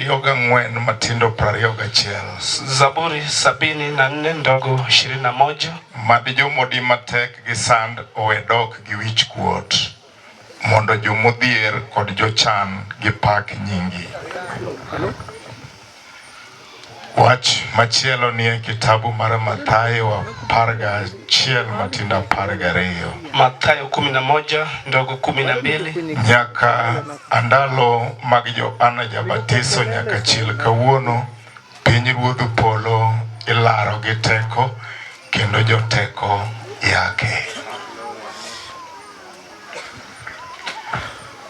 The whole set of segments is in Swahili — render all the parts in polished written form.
Prarioga ngwen matindo prarioga chiel. Zaburi 74 ndogo 21. Madi jomodi matek gi sand owedok gi wich kuot, mondo jomodhier kod jochan gipak nyingi. Wach machielo ni e kitabu mar Mathayo 11 matindo 12. Mathayo 11 ndogo 12. Nyaka andalo mag Johana Jabatiso nyaka chiel kawuono, pinyruodh polo ilaro gi teko kendo joteko yake.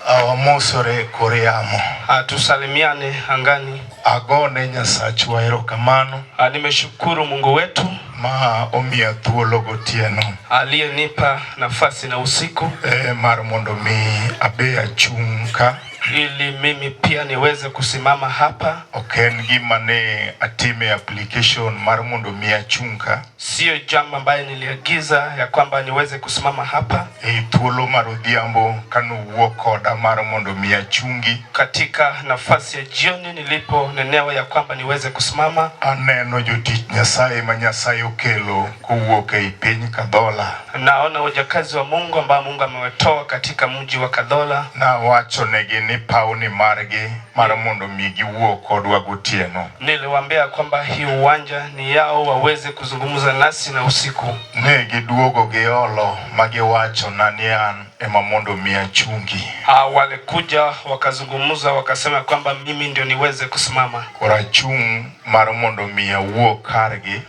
Awamosore koriamo. Tusalimiane angani. Agone Nyasachwa erokamano. Nimeshukuru Mungu wetu ma omiya thuolo gotieno, aliyenipa nafasi na usiku mar mondo mi abe achung' ka, ili mimi pia niweze kusimama hapa. Oken gima ne atime application mar mondo mi achung' ka. Sio jambo ambaye niliagiza ya kwamba niweze kusimama hapa. Thuolo mar odhiambo kanuwuok koda mar mondo mi achungi. Katika nafasi ya jioni niliponenewa ya kwamba niweze kusimama. Aneno jotich Nyasaye ma Nyasaye okelo kowuok ei piny Kadhola. Naona wajakazi wa Mungu ambao Mungu amewatoa katika mji wa Kadhola. Na wacho negi ni pauni margi mar mondo mi giwuok kodwa gotieno. Niliwaambia kwamba hii uwanja ni yao waweze kuzungumza nasi na usiku. Ne giduogo giolo magiwacho na ni an ema mondo mi achungi. Walikuja wakazungumza wakasema kwamba mimi ndio niweze kusimama. Kora chung mar mondo mi awuok kargi.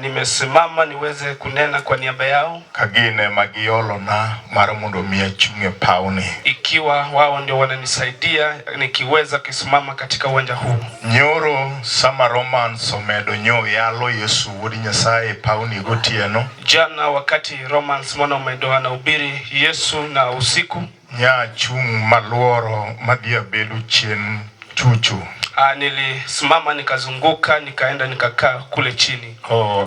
Nimesimama niweze kunena kwa niaba yao. Kagine magiolo na mar mondo mi achunge pauni. Ikiwa wao ndio wananisaidia nikiweza kusimama katika uwanja huu. Nyoro sama Romans omedo nyo yalo Yesu wuod Nyasaye pauni gotieno. Jana wakati Romans mwana omedo anahubiri Yesu na usiku. Nya chung maluoro madhia bedo chien chuchu. Nilisimama nikazunguka nikaenda nikakaa kule chini.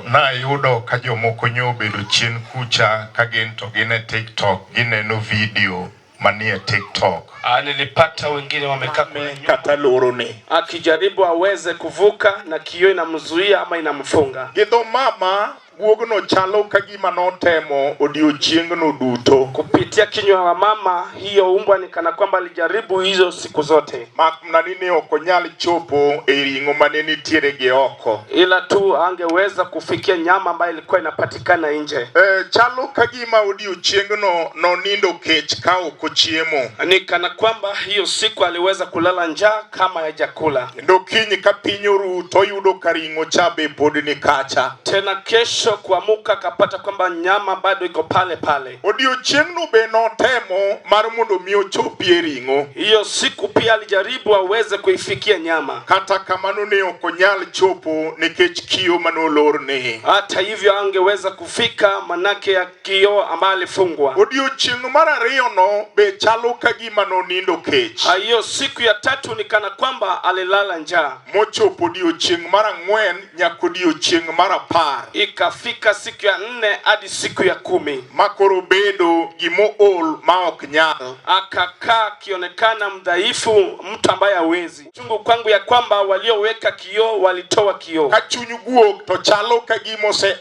Na yudo ka jomoko nyo bedo chien kucha kagin to gine TikTok, gineno video manie TikTok. Nilipata wengine wamekaa kule nyuma akijaribu aweze kuvuka na kioo inamzuia ama inamfunga. Gidho mama guogno chalo kagima notemo odiochiengno duto. Kupitia kinywa wa mama hiyo umbwa ni kana kwamba alijaribu hizo siku zote. Makmna nini okonyal chopo e ringo maneni tiere ge oko. Ila tu angeweza kufikia nyama ambayo ilikuwa inapatikana nje. Chalo kagima odiochiengno nonindo kech ka okochiemo. Ni kana kwamba hiyo siku aliweza kulala njaa kama hajakula. Ndo kinyi ka piny oru to yudo ka ringo chabe pod ni kacha. Tena kesho kuamuka kapata kwamba nyama bado iko pale pale. Odiochiengno be notemo mar mondo mi ochopie ringo. Hiyo siku pia alijaribu aweze kuifikia nyama. Kata kamano ne okonyal chopo nikech kioo manolorne. Hata hivyo angeweza kufika manake ya kioo ambayo alifungwa. Odiochiengno mar ariyo no be chalo kagima nonindo kech. Hiyo siku ya tatu ni kana kwamba alilala njaa. Mochopo odiochieng mar ang'wen nyaka odiochieng mar 10. Ikafika siku ya 4 hadi siku ya 10. Makoro bedo gimool ma ok nyal. Akakaa kionekana mdhaifu, mtu ambaye hawezi. Chungu kwangu ya kwamba walioweka kioo walitoa kioo. Ka chuny guok to chalo kagimo se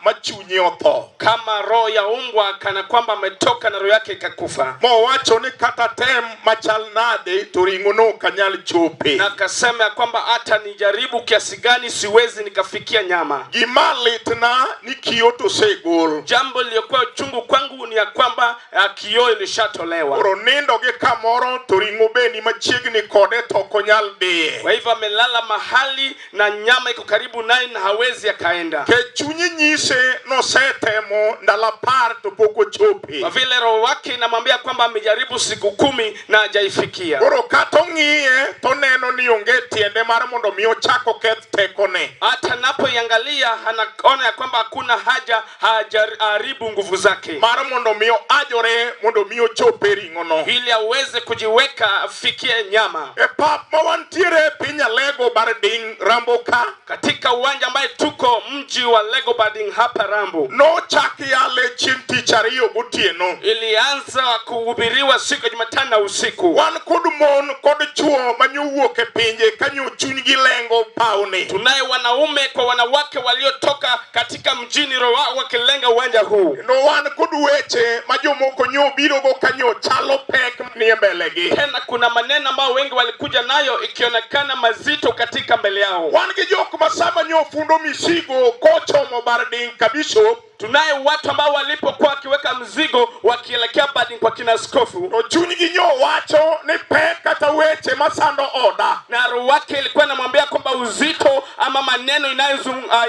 machunye otho. Kama roho ya umbwa kana kwamba ametoka na roho yake ikakufa. Mowacho ni kata tem machal nade to ringo no kanyal chope. Na akasema ya kwamba hata nijaribu kiasi gani siwezi nikafikia nyama. Gimalitna ni kioo to segol. Jambo lilikuwa chungu kwangu ni ya kwamba kioo ilishatolewa. Ronindo ge kamoro to ringo beni machiegni kode to konyal de. Kwa hivyo amelala mahali na nyama iko karibu naye na hawezi akaenda. Ke chunyi nyise no setemo ndala par to poko chope. Kwa vile roho wake inamwambia kwamba amejaribu siku 10 na hajaifikia. Oro kato ng'iye to neno ni onge tiende mar mondo mi ochako keth tekone. Hata napoiangalia anaona ya kwamba hakuna haja hajaribu nguvu zake. Mar mondo mi ajore mondo mi ochope ringo no. Ili aweze kujiweka afikie nyama. Pap ma wantiere pinya Lego Barding Ramboka, katika uwanja ambaye tuko mji wa Lego Barding hapa Rambo. No chaki yale chinti chario gutieno. Ilianza kuhubiriwa siku ya Jumatano usiku. Wan kudumon kod chuo manyuwuok e pinje kanyo chunygi lengo pauni. Tunaye wanaume kwa wanawake waliotoka katika mjini Roa wakilenga uwanja huu. No wan kudweche majomoko nyo birogo kanyo chalo pek ni mbelegi. Tena kuna maneno ambao wengi walikuja nayo ikionekana mazito katika mbele yao. Wan gijok masama nyo fundo misigo kochomo Barding kabisho. Tunaye watu ambao walipokuwa wakiweka mzigo wakielekea Barding kwa kina askofu. No chunygi nyo wacho ni pek kata weche masando oda. Na roho wake ilikuwa inamwambia kwamba uzito ama maneno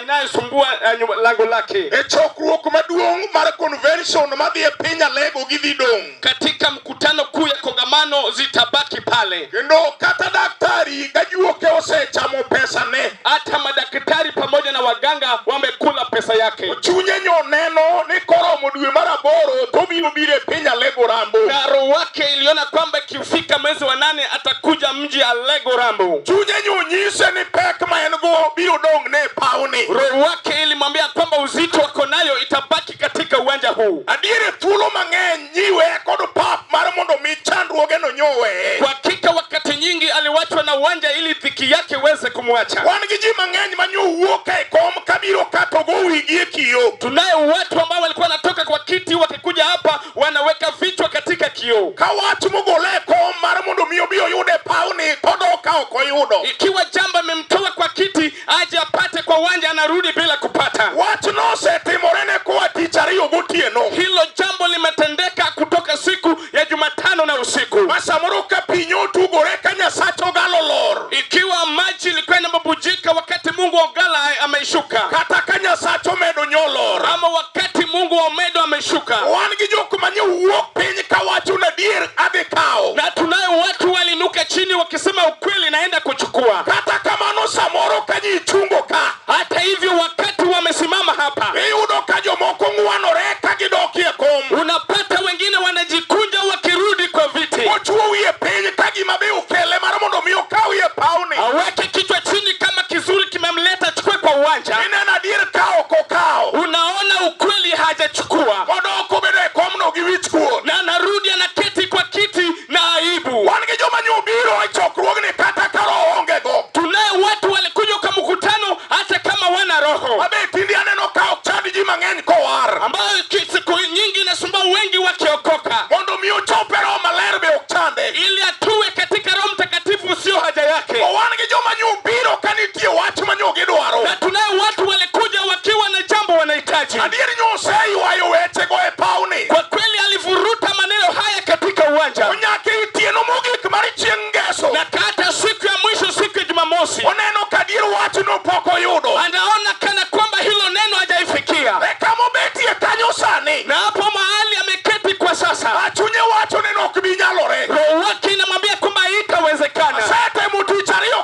inayosumbua lango lake. E chokruok maduong' mar convention madhi e pinya Lego gidhidong. Katika mkutano kuu ya kongamano zitabaki pale. Kendo kata daktari gajuoke osechamo pesa ne. Hata madaktari pamoja na waganga wamekula pesa yake. Chunye nyo neno ni koromo dwe maraboro tobiro bire pinya Lego Rambo. Na roho wake iliona kwamba ikifika mwezi wa 8 atakuja mji ya Lego Rambo. Chunye nyo nyise ni pek ma en go biro dong ne pauni. Roho wake ilimwambia kwamba uzito wako nayo itabaki katika uwanja huu. Adiere thuolo mang'eny nyiwe kod pap mar mondo mi chandruoge no nyowe. Kwa hakika wakati nyingi aliwachwa na uwanja ili dhiki yake iweze kumwacha. Wan gi ji mang'eny manyo wuok e kom kabiro katogo wigi e kiyo. Tunaye watu ambao walikuwa wanatoka kwa kiti wakikuja hapa wanaweka vichwa katika kioo. Ka wach mogole kom mar mondo mi obio yude pauni todoka ok oyudo. Ikiwa jambo imemtoa kwa kiti aje apate kwa uwanja anarudi bila kupata. Wach no setimorene kwa tich ariyo gotieno. Hilo jambo limetendeka kutoka siku ya Jumatano na usiku. Masamoro ka pinyo tugore ka Nyasacho galo lor. Ikiwa maji ilikuwa inabubujika wakati Mungu ogala ameishuka. Kata ka Nyasacho medo nyolor. Ama wakati Mungu omedo ameshuka. Wan gi jok manyo wuok piny ka wacho na dier adhi kao. Na tunayo watu walinuka chini wakisema ukweli naenda kuchukua. Kata kamano samoro ka ji chungo ka. Hata hivyo wakati wamesimama hapa. Iyudo ka jomoko ngwanore ka gidokie kom. Unapata wengine wanajikunja wakirudi kwa viti. Ochuo wiye piny ka gima be ukele mar mondo mi okawie pauni. Aweke kichwa chini kama kizuri kimemleta chukue kwa uwanja. Inena dier kao kokao. Unaona ukweli hajachukua. Odoko bedo e komno gi wich kuot. Na narudi anaketi kwa kiti na aibu. Wan gi joma nyobiro e chokruogni kata ka roho onge go. Tunaye watu walikuja kwa mkutano hata kama wana roho. Abe tindi aneno ka ok chandi ji mang'eny kowar. Ambayo siku nyingi inasumbua wengi wakiokoka. Mondo mi ochope roho maler be ok chande. Ili atue katika Roho Mtakatifu sio haja yake. Wan gi joma nyobiro ka nitie wach manyo gidwaro. Na tunaye watu walikuja wakiwa na jambo wanahitaji. Adier nyose ywayo wechego e pauni. Kwa kweli alivuruta maneno haya katika uwanja. Onyake itieno mogik mar chieng' ngeso. Na kata siku ya mwisho siku ya Jumamosi. Oneno ka dier wach no pok oyudo. Anaona kana kwamba hilo neno hajaifikia. Eka mobetie kanyo sani. Na hapo mahali ameketi kwa sasa. Achunye wacho neno ok bi nyalore. Roho wake inamwambia kwamba haitawezekana. Sete mutich ariyo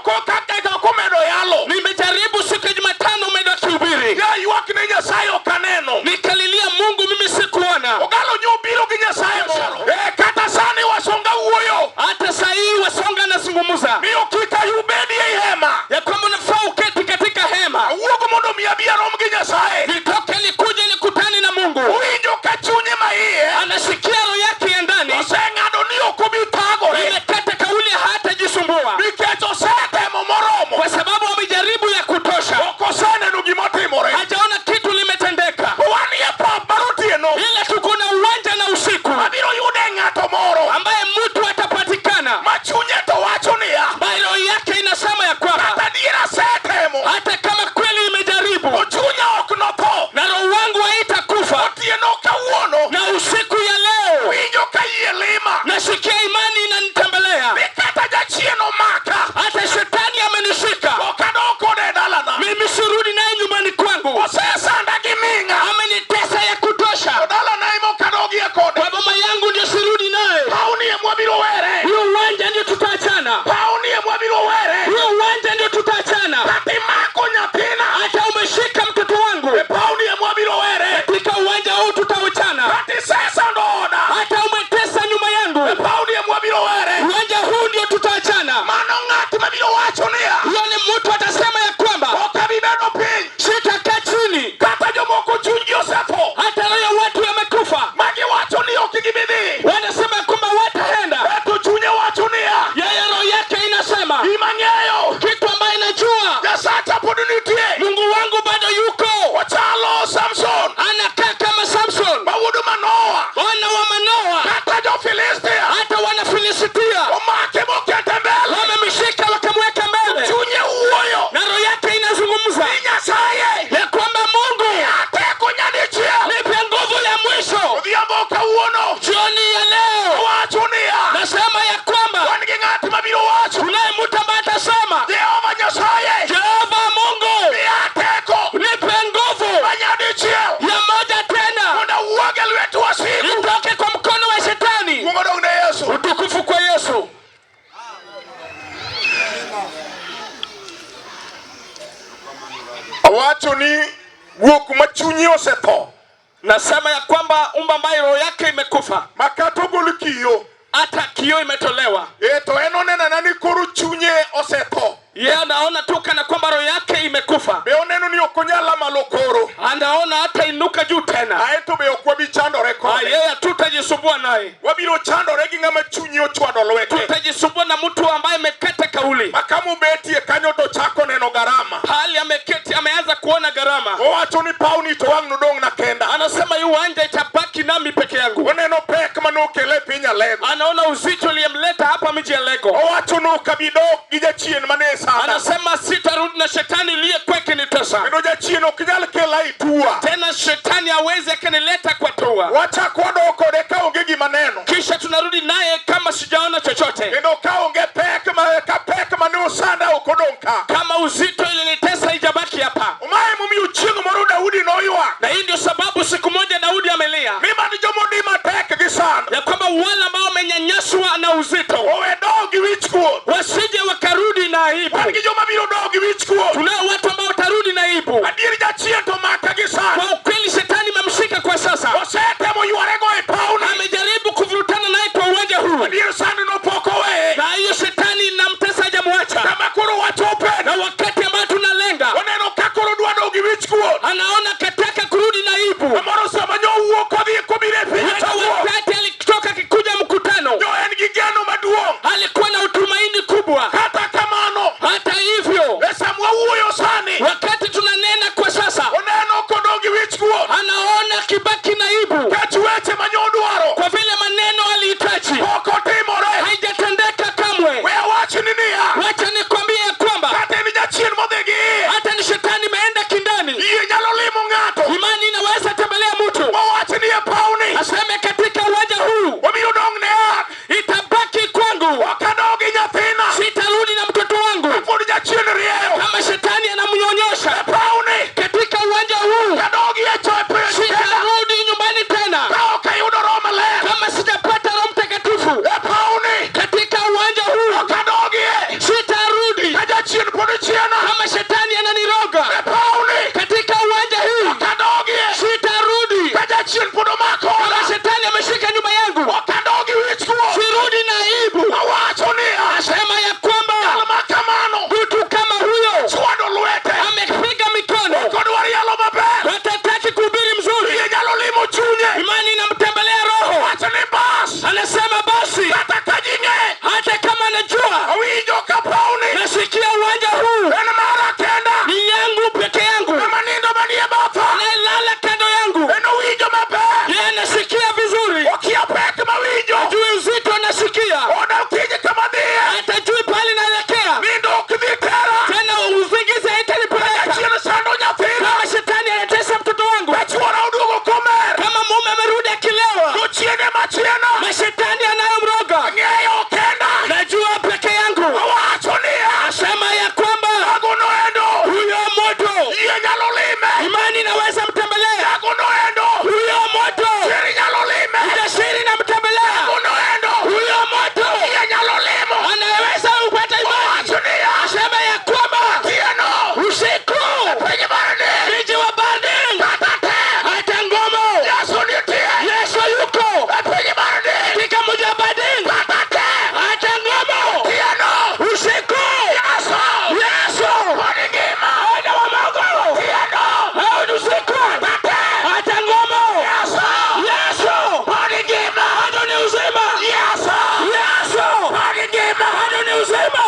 atasema, Jehova Mungu, nipe nguvu ya moja tena itoke kwa mkono wa shetani. Utukufu kwa Yesu. Awacho ni guok machunyi osetho. Nasema ya kwamba umba ambaye roho yake imekufa, Makato golo kiyo, hata kioo imetolewa. to enonena nani koro chunye osetho. Yeye anaona tu kana kwamba roho yake imekufa. Be oneno ni okonyala malokoro. Anaona hata inuka juu tena. Aeto be okwabi chandore kode. Yeye tutajisumbua naye. Wabiro chandore gi ngama chunyi ochwado lwete. Tutajisumbua na mtu ambaye amekata kauli. Makamu betie kanyo to chako neno garama. Hali ameketi ameanza kuona gharama. Owacho ni pauni to wang nodong na kenda. Anasema yu uwanja itabaki nami peke yangu. Oneno pek manokele pinya Lego. Anaona uzito aliyemleta hapa miji ya Lego. Owacho no kabido gija chien manesa. Anasema sitarudi na shetani aliyekuwa akinitesa. Ndio jachien okinyal kela itua. Tena shetani hawezi akanileta kwa tua. Wacha kodoko de ka onge gi maneno. Kisha tunarudi naye kama sijaona chochote. Ndio ka onge pek manu sana ukodonka. Kama uzito ilinitesa ijabaki hapa. Umaye mumi uchingo moru Daudi no yua. Na hii ndio sababu siku moja Daudi amelia. Mima ni jomo di matek gi sana. Ya kwamba wale ambao wamenyanyaswa na uzito. Owe dogi wichkuo. Wasije wakarudi na aibu. Wani joma biro dogi wichkuo. Tunao watu ambao watarudi na aibu. Adiri jachien to maka gi sana. Kwa ukweli shetani mamshika kwa sasa. Osete mo yuarego e pauna. Amejaribu kuvurutana naye kwa uwanja huu. Adiri sana no poko we. Na hiyo shetani namtesa hajamuacha. Kama kuru watu open. Na wakati ambao tunalenga. Oneno kakuru dua dogi wichkuo. Anaona kataka kurudi na aibu. Amaro sama nyo uo kodi kubire Hata wakati alitoka kikuja mkutano. Nyo engigeno maduo. Alikuwa na utumaini kubwa. Hata kamano. Hata hivyo. Esamwa uo yosani. Wakati tunanena kwa sasa. Oneno kodogi wichkuo. Anaona kibaki na aibu. Kachueche manyoduaro. Kwa vile maneno alihitaji. Poko timore. Haijatendeka kamwe. Wea wachi ninia. Wacha nikwambie kwamba. Kate ni jachien modegi. Hata ni shetani meenda kindani. Iye nyalo limo ngato. Imani inaweza tembelea mtu. Wawachi niya pauni. Aseme katika uwanja huu. Wabiro dong nea. Itabaki kwangu. Wakadogi nyathina. Sitarudi na mtoto wangu. Kodi jachien rieo. Kama shetani anamnyonyosha. Pauni. Katika uwanja huu. Kadogi echope. Sitarudi nyumbani tena. Kao kayudo Roma le. Kama sitapata Roho Mtakatifu. Pauni. Katika uwanja huu. Kadogi. Sitarudi. Kajachien podi chiena. Kama shetani ananiroga. Pauni. Katika uwanja huu. Kadogi. Sitarudi. Kajachien podo mako. Kama shetani ameshika nyumba yangu. Kadogi wichkuo. Sirudi na aibu. Awacho niya. Asema ya kwamba Makamano. mtu kama huyo Chwado lwete. amepiga mikono. Kodwari yalo maber. Hatataki kuhubiri mzuri. Iye nyalo limo chunye. Imani inamtembelea roho. Wacha ni bas. Anasema basi Kata kajinge. hata kama anajua Awinjo kapauni. nasikia uwanja huu En mara kenda. ni yangu peke yangu. Kama nindo manie batha. Anayelala kando yangu. En awinjo maber. Yeye anasikia vizuri. Okia pek mawinjo. Ajui uzito anasikia. Oda ukije kama dhie. Hatajui pali naelekea. Nindo ukidhitera. Tena uzingizi haitanipeleka. Kachien sando nyathina. Kama shetani anatesa mtoto wangu. Kachwara udugo komer. Kama mume amerudi akilewa. Kuchiene machiena. Mashetani anayomroga. Ng'eyo kenda. Najua peke yangu. Awacho niya. Asema ya kwamba Agono endo. huyo moto. Iye nyalo lime. Imani inaweza mtembelea. Agono endo. Huyo moto. Siri nyalo lime. Ujasiri na mtembelea. Agono endo. Huyo moto. Iye nyalo limo. Anaweza upata imani. Awacho niya. Asema ya kwamba Tieno. usiku. Penye barani. Mji wa Bardin. Katate. Hata ngomo. Yesu nitie. Yesu yuko. Penye barani. Katika mji wa Bardin. Katate. Hata ngomo. Tieno. Usiku. Yesu. Yesu. Onigima. Hata wa Mungu. Tieno. Hata usiku. Katate. Hata ngomo. Yesu. Yesu. Onigima. Hata ni uzima. Yesu. Yesu. Onigima. Hata ni uzima.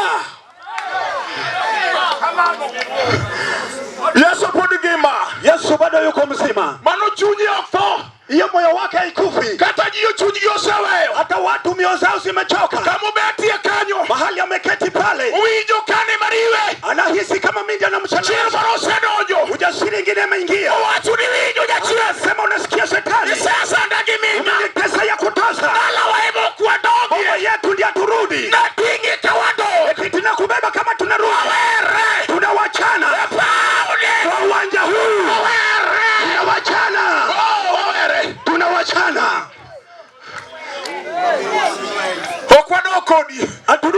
Yesu podigima. Yesu bado yuko mzima. Mano chunyi okto. Hiyo moyo wake haikufi. Kata jiyo chunyi oseweyo. Hata watu mioyo zao zimechoka. Kamo betie kanyo. Mahali ameketi pale. Uwinjo kane mariwe. Anahisi kama mingi Chier anamchelewesha. maro sedonjo. Ujasiri ingine imeingia. Owacho ni winjo jachien. Sema unasikia shetani. Sasa ndagi mima. Pesa ya kutosha. Ala waimo kwa dogi. Baba yetu ndiye turudi. Na tingi kawado. Eti tunakubeba kama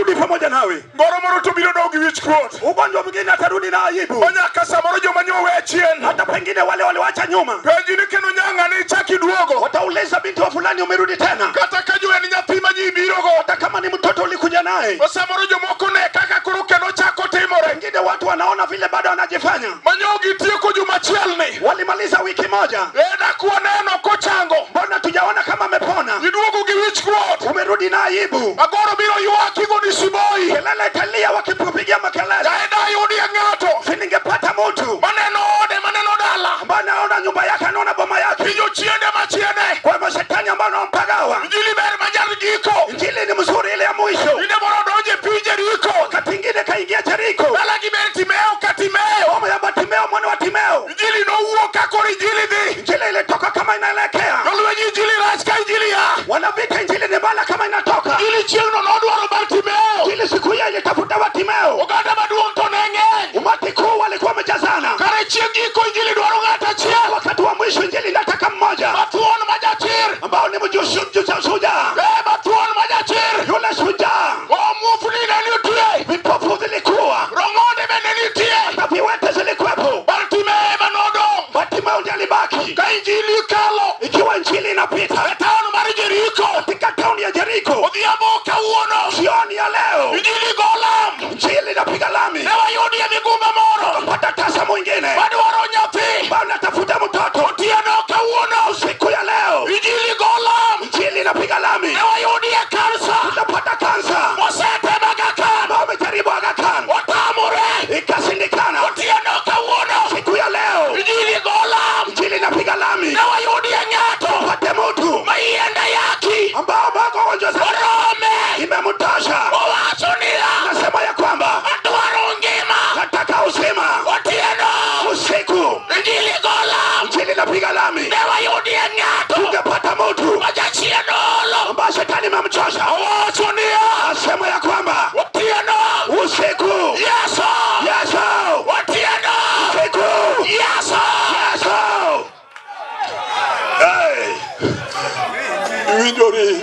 atarudi pamoja nawe. Moro moro to biro dogi wich kuot. Ugonjwa mwingine atarudi na aibu. Onyaka samoro joma nyowe chien. Hata pengine wale waliwacha nyuma. Penji ni kendo nyanga ni chaki duogo. Watauliza binti wa fulani umerudi tena. Kata kajue ni nyathi manyi birogo. Hata kama ni mtoto ulikuja naye. Samoro jomoko ne kaka koro kendo chako timore. Pengine watu wanaona vile bado anajifanya. Manyogi tieko juma chielni. Walimaliza wiki moja. Eda kuwa neno kochango. Mbona tujaona kama amepona? Iduogo gi wich kuot. Umerudi na aibu. Agoro biro yuaki go ni siboi. Kelele talia wakipigia makelele. Eda yudi ngato. Siningepata mtu. Maneno ode maneno dala. Anaona nyumba yake, anaona boma yake. Hiyo chiende machiende. Kwa hivyo shetani ambao anampagawa. Injili beri majari jiko. Injili ni mzuri ile ya mwisho. Ine moro doje pije riko. Wakati ingine kaingia Jeriko. Ala giberi Timeo katimeo. Boma ya Batimeo mwana wa Timeo. Injili no uo kakori injili di. Injili ile toka kama inaelekea. Noluweji injili raska injili ya. Wanavita injili ni bala kama inatoka. Injili chieno noduaro Batimeo. Injili siku hiyo ilitafuta Batimeo. Oganda maduong to nenge. Umati kuu walikuwa wamejazana. Kare chiengi ko injili duaro ngata chia. Wakati wa mwisho injili inataka mmoja. Batuon majachir. Ambao ni shujaa. Batuon majachir. Yule shujaa. Mufu ni nani utie. Vipofu vilikuwa. Rongode mene nitie. Na viwete zilikuwepo. Batimeo manodo. Batimeo ndiye alibaki. Ka injili kalo. Ikiwa injili inapita. Town mari Jeriko. Katika town ya Jeriko. Odhiambo kauono. Jioni ya leo. Injili golam. Injili inapiga lami. Ewa yudi ya migumba moro. Pata tasa mwingine. Baduaro nyathi. Bao natafuta mtoto. Otieno kauono. Siku ya leo. Injili golam. Injili inapiga lami. Ewa yudi ya kansa. Utapata kansa. Mosete Magakan. Bao amejaribu Agakan. Otamure. Ikasindikana. Otieno kauono. Siku ya leo. Injili golam. Injili inapiga lami. Ewa yudi ya nyato. Pate mtu. Maienda yaki. Ambao bako gonjwa sana. Orome. Imemtasha. Owachonia. Nasema ya kwamba. Atuaro ngima. Nataka uzima. Otieno. Usiku. Injili golam. Injili inapiga lami. Ewa yudi ya nyato. Ungepata mtu. Majachieno. Ambao shetani imemchosha. Owachonia. Nasema ya kwamba. Otieno. Usiku. Yeso. Yesu. Otieno. Usiku. Yeso. Yesu. Hey. Winjori.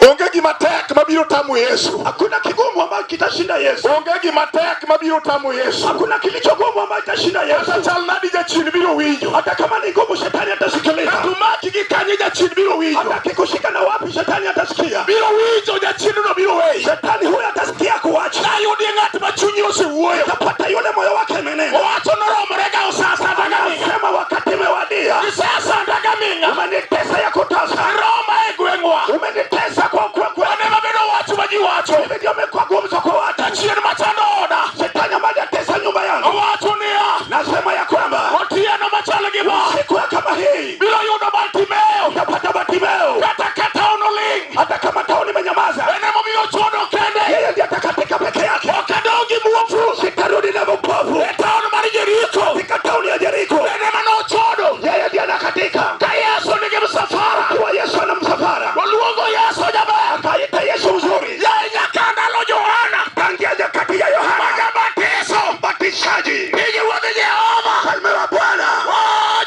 Onge gima tek mabiro tamu Yesu. Hakuna kigumu ambacho kitashinda Yesu. Onge gima tek mabiro tamu Yesu. Hakuna kilicho gumu ambacho kitashinda Yesu. Hata chal nadi jachien biro winjo. Hata kama ni gumu shetani atasikiliza. Katumaki gi kanye jachien biro winjo. Hata kikushika na wapi shetani atasikia. Biro winjo jachien no biro weyi. Shetani huyo atasikia kuacha. Na yudi ng'at ma chunyi osewuoyo. Utapata yule moyo wake menene. Owacho noromore ga osasa daga. Sema wakati umewadia. Sasa daga minga. Umenitesa ya kutosha. Roma e gweng'wa. Umenitesa kwa Wane mabedo wacho ma ji wacho. Mimi ndio nimekuwa gumzo kwa watu. Jachien machando oda. Shetani ambaye anatesa nyumba yangu. Owacho niya. Nasema ya kwamba Otieno machalo gi ba. siku kama hii Biro yudo Batimeo. utapata Batimeo. Kata onoling. Hata kama tauni imenyamaza. Ene mobiro chodo kende. Yeye ndiye atakatika peke yake. Okadogi muofu. Sitarudi na mpofu. Town mari Jeriko. Katika tauni ya Jeriko. Ene mano chodo. Yeye ndiye anakatika. Ka Yesu nigi msafara. Kwa Yesu ana msafara. Oluongo Yesu jaber. Akaita Yesu mzuri. Yeye nyakanda lo Johana. Tangia nyakati ya Yohana. Majabatizo. Mbatizaji. Nigi wuodhi Jehova. Mfalme wa Bwana.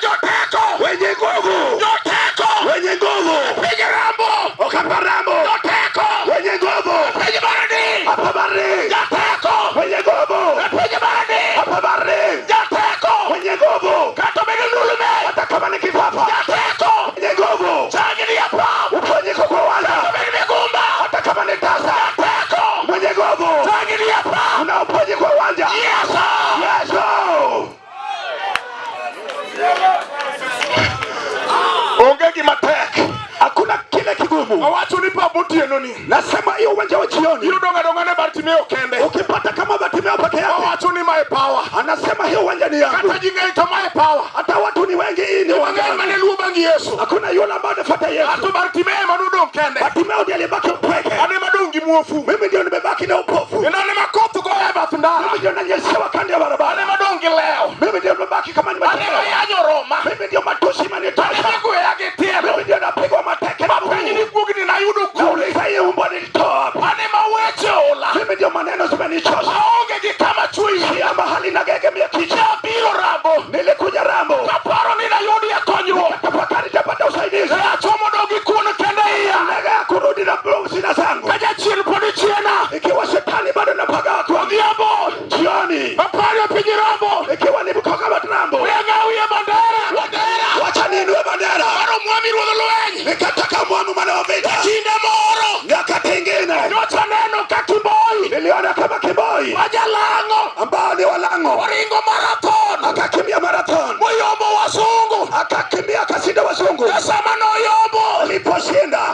Joteko. Wenye nguvu. Joteko. Wenye nguvu. Pige rambo. Okaparambo. Joteko. Wenye nguvu. Pige barani. Hapa baridi. Joteko. Wenye nguvu. Pige barani. Hapa baridi. Joteko. Wenye nguvu. Kato bege nulume. Hata kama ni kifafa. Joteko. Wenye nguvu. Changini ya pao. Uponyeko kwa wala. Bege migumba. Hata kama ni tasa. Joteko. Mwenye nguvu. Changini ya pao. Unaoponye kwa uwanja. Yesu. Yesu. Onge gima tek. Hakuna kile kigumu. Owacho ni pa Otieno ni. Nasema hiyo uwanja wa jioni. Biro donga ne Batimeo kende. Ukipata kama Batimeo peke yake. Owacho ni my power. Anasema hiyo uwanja ni yangu. Kata jingai to my power. Hata watu ni wengi hii ni Wangai uwanja. mane luo bangi Yesu. Hakuna yule ambaye anafuata Yesu. Ato Batimeo manudong kende. Batimeo ndiye alibaki mpweke. Ane madongi muofu. Mimi ndio nimebaki na upofu. Inane makoto go ya batundara. Mimi ndio nanyeshewa kando ya Ane barabara. madongi leo. Mimi ndio nimebaki kama Ane nimechoka. mayanyo Roma. Mimi ndio matusi manitosha. Migu ya gitieno. Mimi ndio napigwa mateke na Mapenyi ni Mungu. kugi ni na yudo ku. Nauliza hiyo umbo nilitoa hapa. Ane maweche ola. Mimi ndio maneno zimenichosha. Aonge gi kama chui. Ya mahali nagegemea kichwa. Ya biro rambo. Nilikuja Rambo. Kaparo ni na yudi ya konyruok. Tafakari japata usaidizi. Achomo dogi kuno kende iya. Nega kurudi na sina zangu. Kaja chien podi chiena. Ikiwa pinyi Rambo, ikiwa ni mkoka wa Rambo, wewe bandera, wacha niinue bandera, bado mwami ruodho lweny, nikataka mwamu mwana wa vita, kinde moro, nyakati ingine, nyocha neno ka Kiboi, niliona kama Kiboi, wajalango, ambao ni walango, waringo marathon, akakimbia marathon, moyombo wasungu, akakimbia kashinda wasungu, kasama no yombo, aliposhinda,